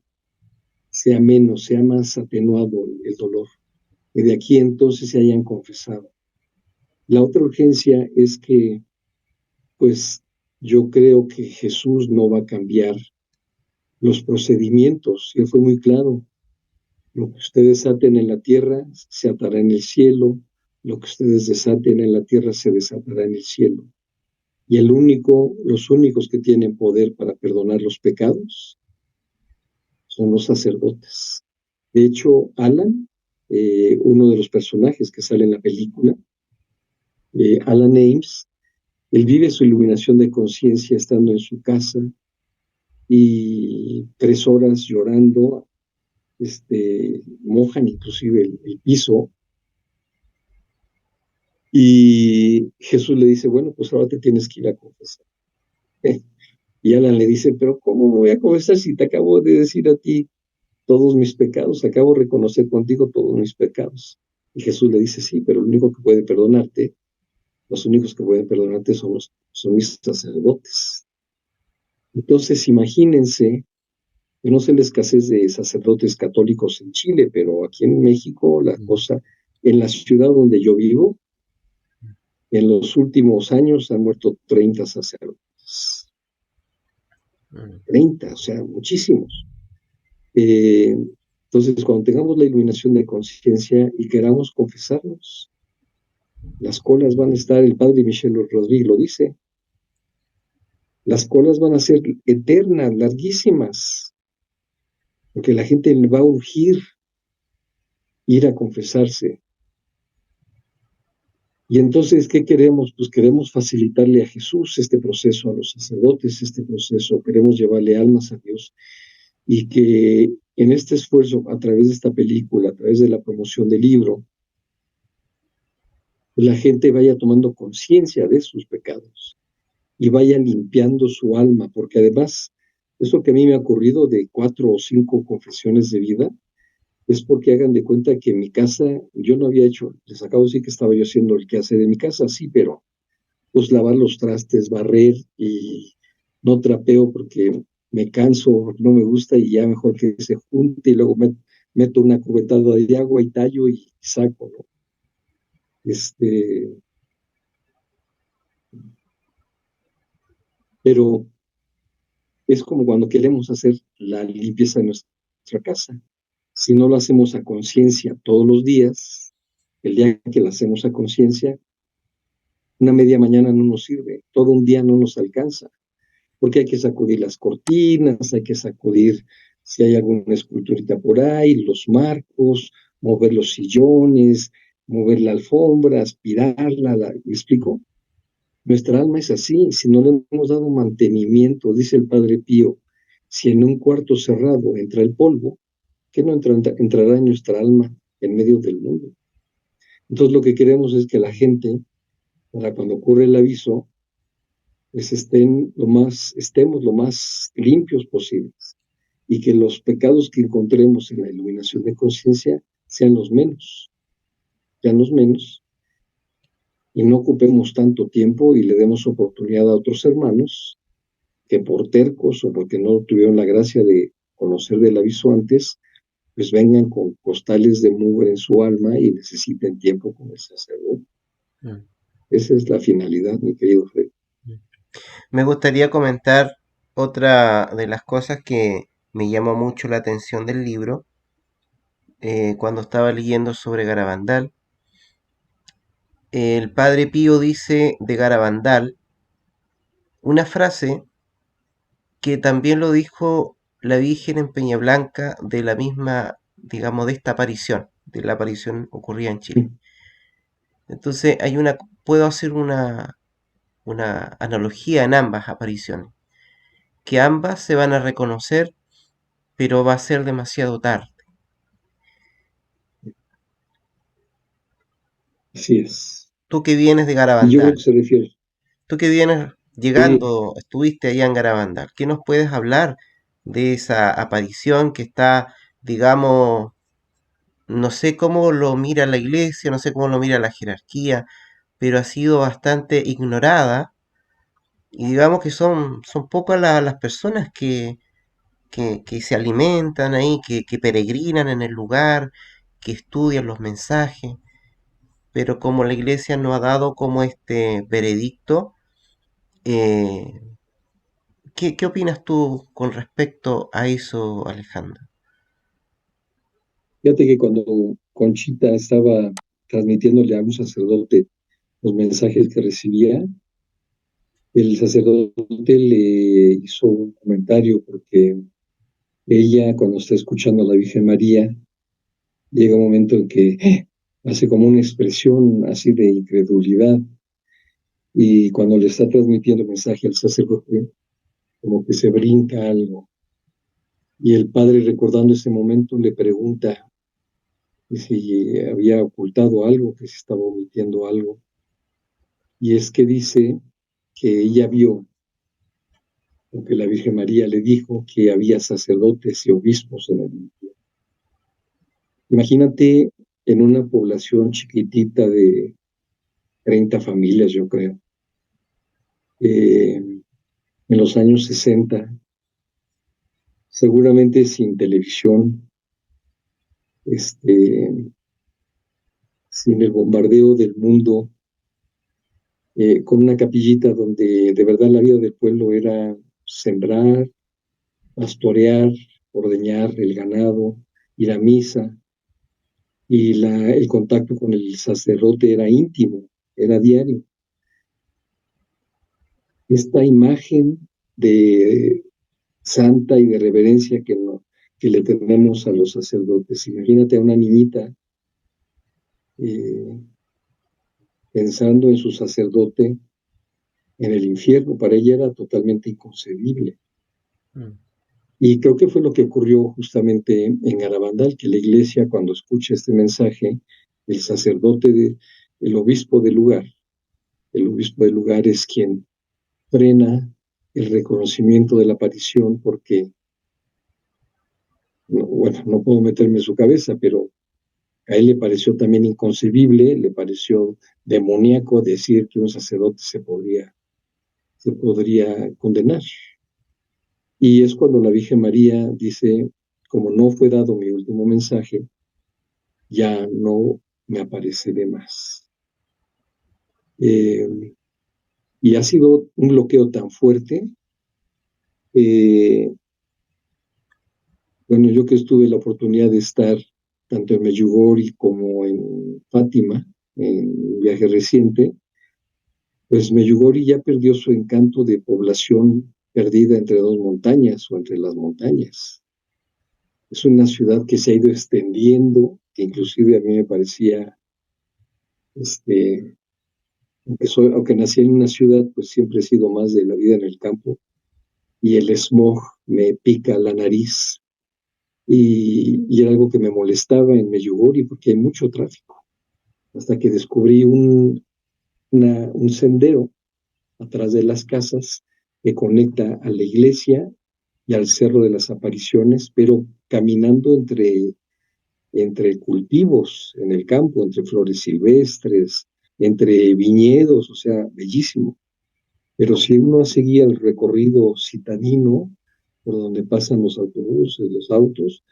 sea menos, sea más atenuado el dolor. Y de aquí entonces se hayan confesado. La otra urgencia es que, pues, yo creo que Jesús no va a cambiar los procedimientos. Él fue muy claro. Lo que ustedes aten en la tierra se atará en el cielo. Lo que ustedes desaten en la tierra se desatará en el cielo. Y los únicos que tienen poder para perdonar los pecados son los sacerdotes. De hecho, Alan, uno de los personajes que sale en la película, Alan Ames, él vive su iluminación de conciencia estando en su casa y 3 horas llorando, mojan inclusive el piso. Y Jesús le dice, bueno, pues ahora te tienes que ir a confesar. Y Alan le dice, pero ¿cómo me voy a confesar si te acabo de decir a ti todos mis pecados? Acabo de reconocer contigo todos mis pecados. Y Jesús le dice, sí, pero el único que puede perdonarte, los únicos que pueden perdonarte son mis sacerdotes. Entonces, imagínense, yo no sé la escasez de sacerdotes católicos en Chile, pero aquí en México la cosa, en la ciudad donde yo vivo, en los últimos años han muerto 30 sacerdotes. 30, o sea, muchísimos. Entonces, cuando tengamos la iluminación de conciencia y queramos confesarnos, las colas van a estar, el padre Michel Rodríguez lo dice, las colas van a ser eternas, larguísimas, porque la gente va a urgir ir a confesarse. Y entonces, ¿qué queremos? Pues queremos facilitarle a Jesús este proceso, a los sacerdotes este proceso, queremos llevarle almas a Dios y que en este esfuerzo, a través de esta película, a través de la promoción del libro, la gente vaya tomando conciencia de sus pecados y vaya limpiando su alma, porque además, eso que a mí me ha ocurrido de 4 o 5 confesiones de vida, es porque hagan de cuenta que en mi casa yo no había hecho, les acabo de decir que estaba yo haciendo el quehacer de mi casa, sí, pero pues lavar los trastes, barrer y no trapeo porque me canso, no me gusta y ya mejor que se junte y luego meto una cubetada de agua y tallo y saco, ¿no? Pero es como cuando queremos hacer la limpieza de nuestra casa. Si no lo hacemos a conciencia todos los días, el día que lo hacemos a conciencia, una media mañana no nos sirve, todo un día no nos alcanza, porque hay que sacudir las cortinas, hay que sacudir si hay alguna esculturita por ahí, los marcos, mover los sillones, mover la alfombra, aspirarla, ¿me explico? Nuestra alma es así, si no le hemos dado mantenimiento, dice el Padre Pío, si en un cuarto cerrado entra el polvo, ¿qué no entrará en nuestra alma en medio del mundo? Entonces lo que queremos es que la gente, para cuando ocurre el aviso, pues estemos lo más limpios posibles y que los pecados que encontremos en la iluminación de conciencia sean los menos, y no ocupemos tanto tiempo y le demos oportunidad a otros hermanos que por tercos o porque no tuvieron la gracia de conocer del aviso antes, pues vengan con costales de mugre en su alma y necesiten tiempo con el sacerdote. Mm. Esa es la finalidad, mi querido Fred. Me gustaría comentar otra de las cosas que me llamó mucho la atención del libro cuando estaba leyendo sobre Garabandal. El padre Pío dice de Garabandal una frase que también lo dijo la Virgen en Peña Blanca de la misma, digamos, de esta aparición, de la aparición ocurrida en Chile. Entonces puedo hacer una analogía en ambas apariciones, que ambas se van a reconocer, pero va a ser demasiado tarde. Así es. Tú que vienes de Y yo creo Garabandal, que se refiere. tú que vienes llegando, estuviste allá en Garabandal, ¿qué nos puedes hablar de esa aparición que está, digamos, no sé cómo lo mira la iglesia, no sé cómo lo mira la jerarquía, pero ha sido bastante ignorada y digamos que son pocas las personas que se alimentan ahí, que peregrinan en el lugar, que estudian los mensajes, pero como la iglesia no ha dado como este veredicto, eh, ¿qué opinas tú con respecto a eso, Alejandro? Fíjate que cuando Conchita estaba transmitiéndole a un sacerdote los mensajes que recibía, el sacerdote le hizo un comentario porque ella, cuando está escuchando a la Virgen María, llega un momento en que hace como una expresión así de incredulidad y cuando le está transmitiendo el mensaje al sacerdote, como que se brinca algo. Y el padre, recordando ese momento, le pregunta si había ocultado algo, que se estaba omitiendo algo. Y es que dice que ella vio, porque la Virgen María le dijo que había sacerdotes y obispos en el infierno. Imagínate en una población chiquitita de 30 familias, yo creo, en los años 60, seguramente sin televisión, este, sin el bombardeo del mundo, con una capillita donde de verdad la vida del pueblo era sembrar, pastorear, ordeñar el ganado, ir a misa, y el contacto con el sacerdote era íntimo, era diario. Esta imagen de santa y de reverencia que le tenemos a los sacerdotes. Imagínate a una niñita eh, pensando en su sacerdote en el infierno. Para ella era totalmente inconcebible. Mm. Y creo que fue lo que ocurrió justamente en Garabandal, que la iglesia, cuando escucha este mensaje, el sacerdote, el obispo del lugar es quien frena el reconocimiento de la aparición porque, bueno, no puedo meterme en su cabeza, pero a él le pareció también inconcebible, le pareció demoníaco decir que un sacerdote se podría condenar. Y es cuando la Virgen María dice, como no fue dado mi último mensaje, ya no me apareceré más. Y ha sido un bloqueo tan fuerte. Bueno, yo que tuve la oportunidad de estar tanto en Medjugorje como en Fátima, en un viaje reciente, pues Medjugorje ya perdió su encanto de población perdida entre dos montañas o entre las montañas. Es una ciudad que se ha ido extendiendo, que inclusive a mí me parecía, este, aunque nací en una ciudad, pues siempre he sido más de la vida en el campo y el smog me pica la nariz y era algo que me molestaba en Medjugorje porque hay mucho tráfico. Hasta que descubrí un sendero atrás de las casas que conecta a la iglesia y al Cerro de las Apariciones, pero caminando entre cultivos en el campo, entre flores silvestres, entre viñedos, o sea, bellísimo. Pero si uno seguía el recorrido citadino, por donde pasan los autobuses, los autos,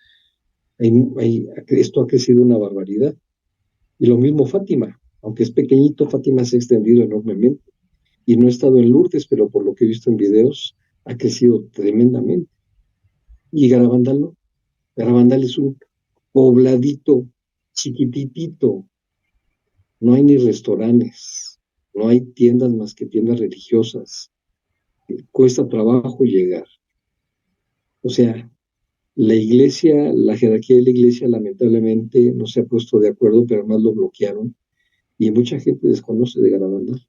Esto ha crecido una barbaridad. Y lo mismo Fátima, aunque es pequeñito, Fátima se ha extendido enormemente. Y no he estado en Lourdes, pero por lo que he visto en videos, ha crecido tremendamente. Y Garabandal no. Garabandal es un pobladito chiquititito. No hay ni restaurantes, no hay tiendas más que tiendas religiosas. Cuesta trabajo llegar. O sea, la iglesia, la jerarquía de la iglesia lamentablemente no se ha puesto de acuerdo, pero además lo bloquearon y mucha gente desconoce de Garabandal.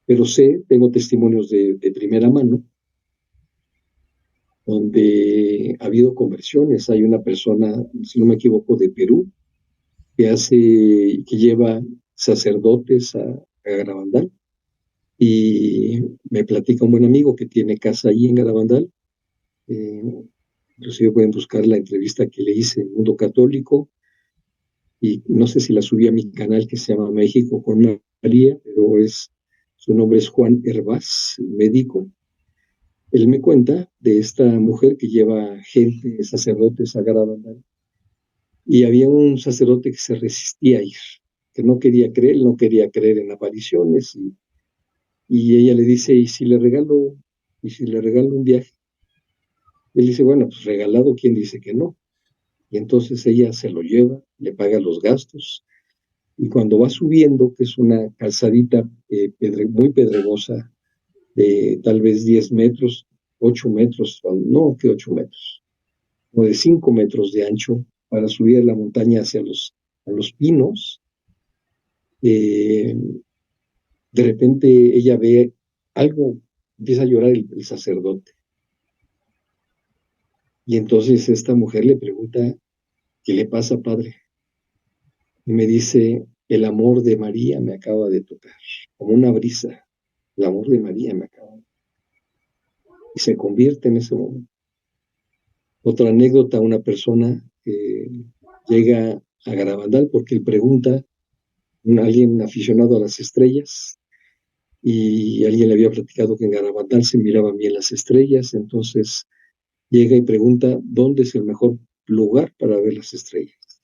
Pero tengo testimonios de primera mano, donde ha habido conversiones. Hay una persona, si no me equivoco, de Perú, que lleva sacerdotes a Garabandal, y me platica un buen amigo que tiene casa allí en Garabandal. Eh, Inclusive pueden buscar la entrevista que le hice en Mundo Católico, y no sé si la subí a mi canal que se llama México con María, pero su nombre es Juan Hervás, médico. Él me cuenta de esta mujer que lleva gente, sacerdotes a Garabandal, y había un sacerdote que se resistía a ir, que no quería creer, no quería creer en apariciones, y ella le dice, ¿y si le regalo un viaje? Él dice, bueno, pues regalado, ¿quién dice que no? Y entonces ella se lo lleva, le paga los gastos, y cuando va subiendo, que es una calzadita muy pedregosa, de tal vez 10 metros, 8 metros, no, que 8 metros, o de 5 metros de ancho, para subir a la montaña hacia a los pinos, eh, de repente ella ve algo, empieza a llorar el sacerdote. Y entonces esta mujer le pregunta, ¿qué le pasa, padre? Y me dice, el amor de María me acaba de tocar, como una brisa. El amor de María me acaba. Y se convierte en ese momento. Otra anécdota, una persona que llega a Garabandal porque él pregunta, alguien aficionado a las estrellas, y alguien le había platicado que en Garabandal se miraban bien las estrellas, entonces llega y pregunta dónde es el mejor lugar para ver las estrellas.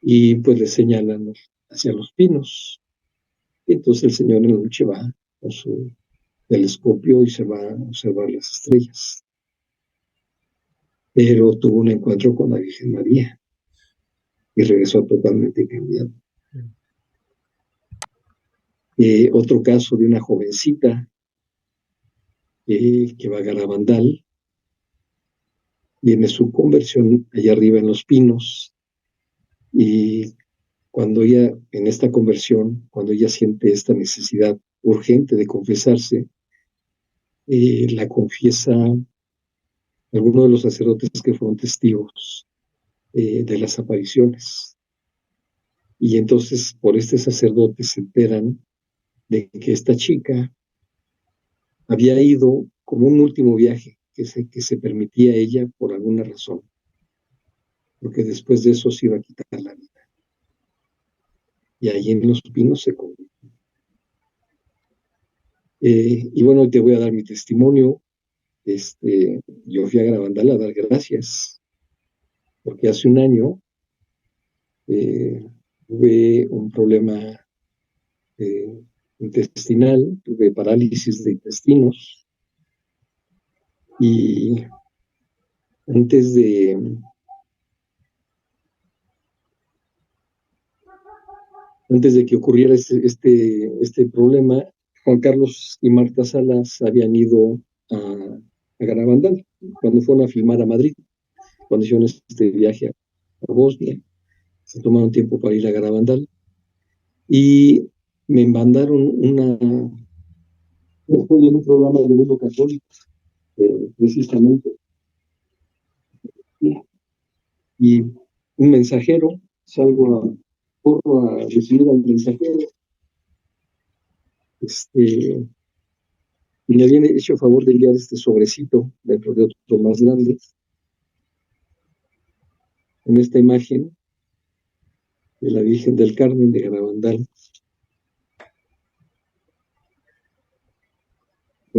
Y pues le señalan hacia los pinos. Y entonces el señor en la noche va con su telescopio y se va a observar las estrellas. Pero tuvo un encuentro con la Virgen María y regresó totalmente cambiado. Otro caso de una jovencita que va a Garabandal, viene su conversión allá arriba en los pinos, y cuando ella, en esta conversión, cuando ella siente esta necesidad urgente de confesarse, la confiesa alguno de los sacerdotes que fueron testigos de las apariciones. Y entonces por este sacerdote se enteran de que esta chica había ido como un último viaje que se permitía a ella por alguna razón, porque después de eso se iba a quitar la vida. Y ahí en los pinos se convirtió. Y bueno, te voy a dar mi testimonio. Yo fui a Garabandal a dar gracias, porque hace un año tuve un problema intestinal, tuve parálisis de intestinos, y antes de, antes de que ocurriera este problema, Juan Carlos y Marta Salas habían ido a Garabandal cuando fueron a filmar a Madrid, cuando hicieron este viaje a Bosnia. Se tomaron tiempo para ir a Garabandal y me mandaron estoy en un programa de mundo católico, precisamente, y un mensajero, corro a recibir al mensajero, y me habían hecho favor de enviar este sobrecito dentro de otro más grande, con esta imagen de la Virgen del Carmen de Garabandal,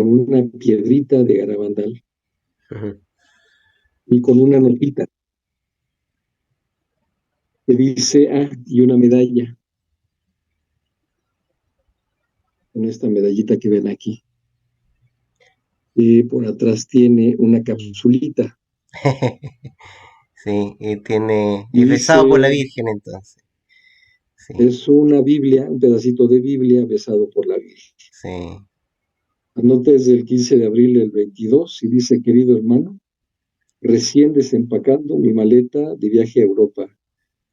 con una piedrita de garabandal Ujú. y con una notita que dice, y una medalla, con esta medallita que ven aquí. Y por atrás tiene una capsulita Sí, y es besado por la dice, Virgen entonces. Sí, es una Biblia, un pedacito de Biblia besado por la Virgen. sí. Anota desde el 15 de abril del 22 y dice, querido hermano, recién desempacando mi maleta de viaje a Europa,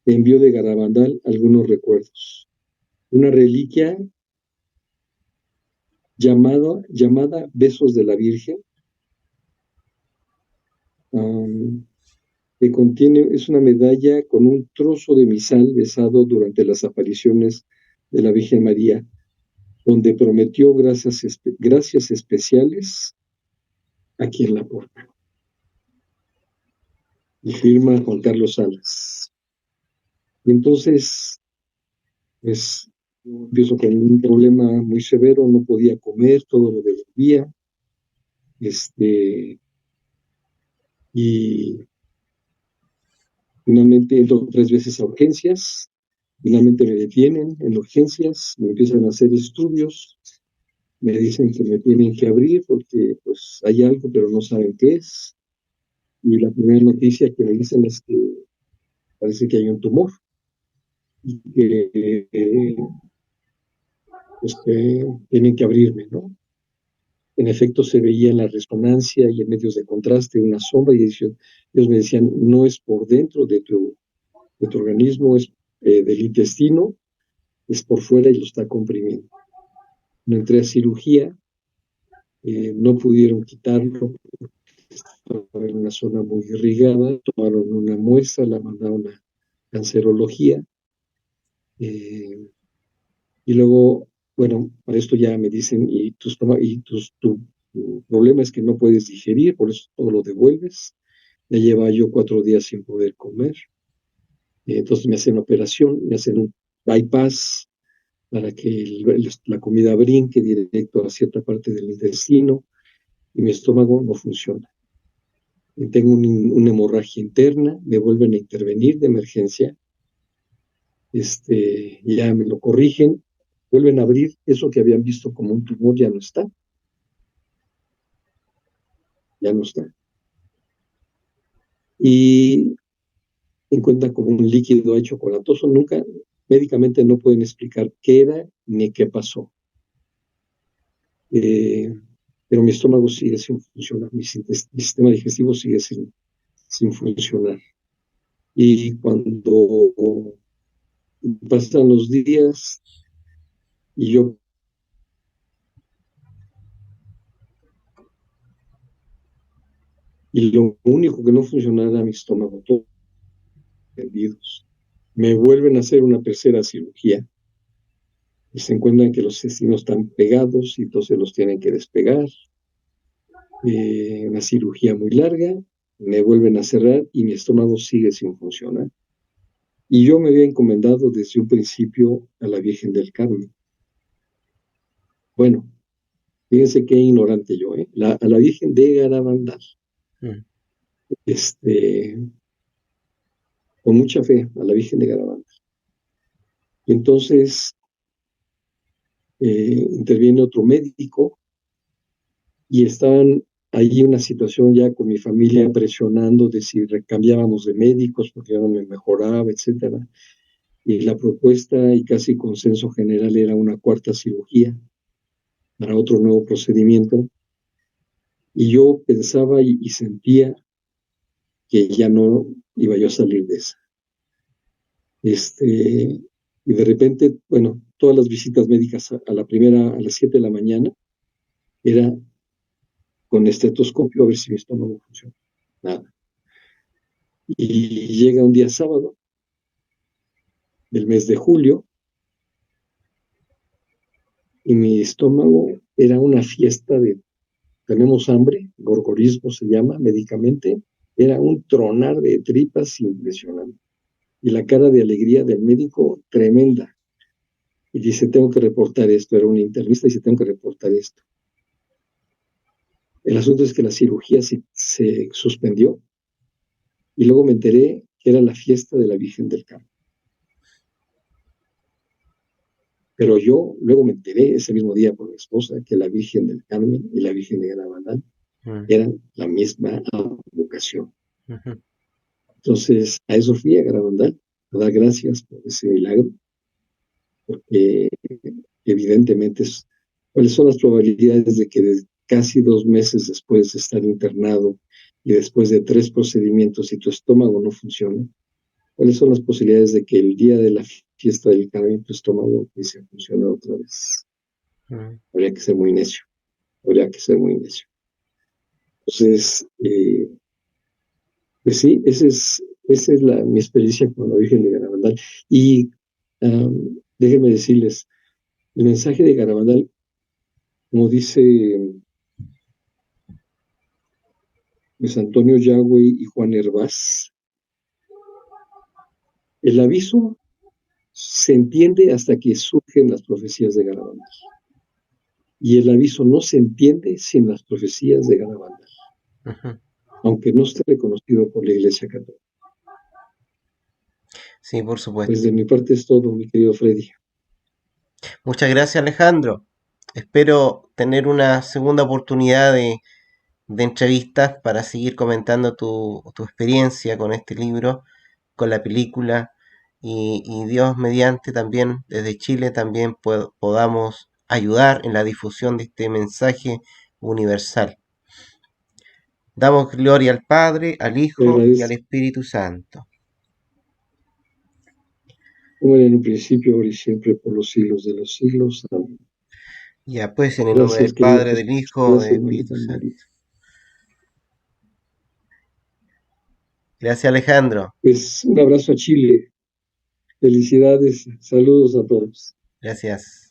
te envío de Garabandal algunos recuerdos. Una reliquia llamada Besos de la Virgen, um, que contiene, es una medalla con un trozo de misal besado durante las apariciones de la Virgen María, donde prometió gracias especiales a quien la porta. Y firma Juan Carlos Salas. Y entonces, pues, yo empiezo con un problema muy severo, no podía comer, todo lo devolvía, y finalmente entro 3 veces a urgencias, finalmente me detienen en urgencias, me empiezan a hacer estudios, me dicen que me tienen que abrir porque pues hay algo, pero no saben qué es. Y la primera noticia que me dicen es que parece que hay un tumor y que tienen que abrirme, ¿no? En efecto, se veía en la resonancia y en medios de contraste una sombra y ellos me decían, no es por dentro de tu organismo, es del intestino, es por fuera y lo está comprimiendo. No entré a cirugía, no pudieron quitarlo, estaba en una zona muy irrigada, tomaron una muestra, la mandaron a cancerología, eh, y luego, bueno, para esto ya me dicen, tu problema es que no puedes digerir, por eso todo lo devuelves. Ya lleva yo 4 días sin poder comer. Entonces me hacen operación, me hacen un bypass para que la comida brinque directo a cierta parte del intestino y mi estómago no funciona. Tengo una hemorragia interna, me vuelven a intervenir de emergencia, ya me lo corrigen, vuelven a abrir, eso que habían visto como un tumor ya no está, ya no está. Y encuentran como un líquido ahí chocolatoso, nunca, médicamente no pueden explicar qué era ni qué pasó. Pero mi estómago sigue sin funcionar, mi sistema digestivo sigue sin funcionar. Y cuando pasan los días y yo y lo único que no funcionaba era mi estómago, todos perdidos. Me vuelven a hacer una tercera cirugía y se encuentran que los intestinos están pegados y entonces los tienen que despegar. Una cirugía muy larga, me vuelven a cerrar y mi estómago sigue sin funcionar. Y yo me había encomendado desde un principio a la Virgen del Carmen. Bueno, fíjense qué ignorante yo, ¿eh? A la Virgen de Garabandal, Mm. con mucha fe, a la Virgen de Garabandal. Y entonces interviene otro médico y estaban allí una situación ya con mi familia presionando de si cambiábamos de médicos porque ya no me mejoraba, etcétera. Y la propuesta y casi consenso general era una cuarta cirugía para otro nuevo procedimiento. Y yo pensaba y sentía que ya no iba yo a salir de esa. Y de repente, bueno, todas las visitas médicas a la primera, a las 7 de la mañana, era con estetoscopio a ver si mi estómago funciona. Nada. Y llega un día sábado del mes de julio y mi estómago era una fiesta de tenemos hambre, gorgorismo se llama médicamente, era un tronar de tripas impresionante. Y la cara de alegría del médico tremenda. Y dice, tengo que reportar esto, era un internista, y dice, tengo que reportar esto. El asunto es que la cirugía se suspendió y luego me enteré que era la fiesta de la Virgen del Carmen. Pero yo luego me enteré ese mismo día por mi esposa que la Virgen del Carmen y la Virgen de Garabandal Mm, eran la misma vocación. ujú. Entonces, a eso fui a Garabandal, a dar gracias por ese milagro, porque evidentemente, ¿cuáles son las probabilidades de que casi 2 meses después de estar internado y después de 3 procedimientos y tu estómago no funcione? ¿Cuáles son las posibilidades de que el día de la fiesta del Carmen tu estómago empiece a funcionar otra vez? Mm. Habría que ser muy necio, habría que ser muy necio. Entonces, pues sí, esa es mi experiencia con la Virgen de Garabandal. Y déjenme decirles, el mensaje de Garabandal, como dice Luis Antonio Yagüe y Juan Hervás, el aviso se entiende hasta que surgen las profecías de Garabandal. Y el aviso no se entiende sin las profecías de Garabandal, Ujú. aunque no esté reconocido por la Iglesia Católica. Sí, por Pues supuesto. de mi parte es todo, mi querido Freddy. Muchas gracias, Alejandro. Espero tener una segunda oportunidad de entrevistas para seguir comentando tu experiencia con este libro, con la película y Dios mediante también desde Chile también podamos ayudar en la difusión de este mensaje universal. Damos gloria al Padre, al Te Hijo y al agradezco, Espíritu Santo. como era en un principio, ahora y siempre, por los siglos de los siglos. Amén. Ya pues, en el nombre Gracias, del querido Padre, Jesús. del Hijo, del Gracias, Espíritu mamita Santo. Marita. Gracias, Alejandro. Pues un abrazo a Chile. Felicidades. Saludos a todos. Gracias.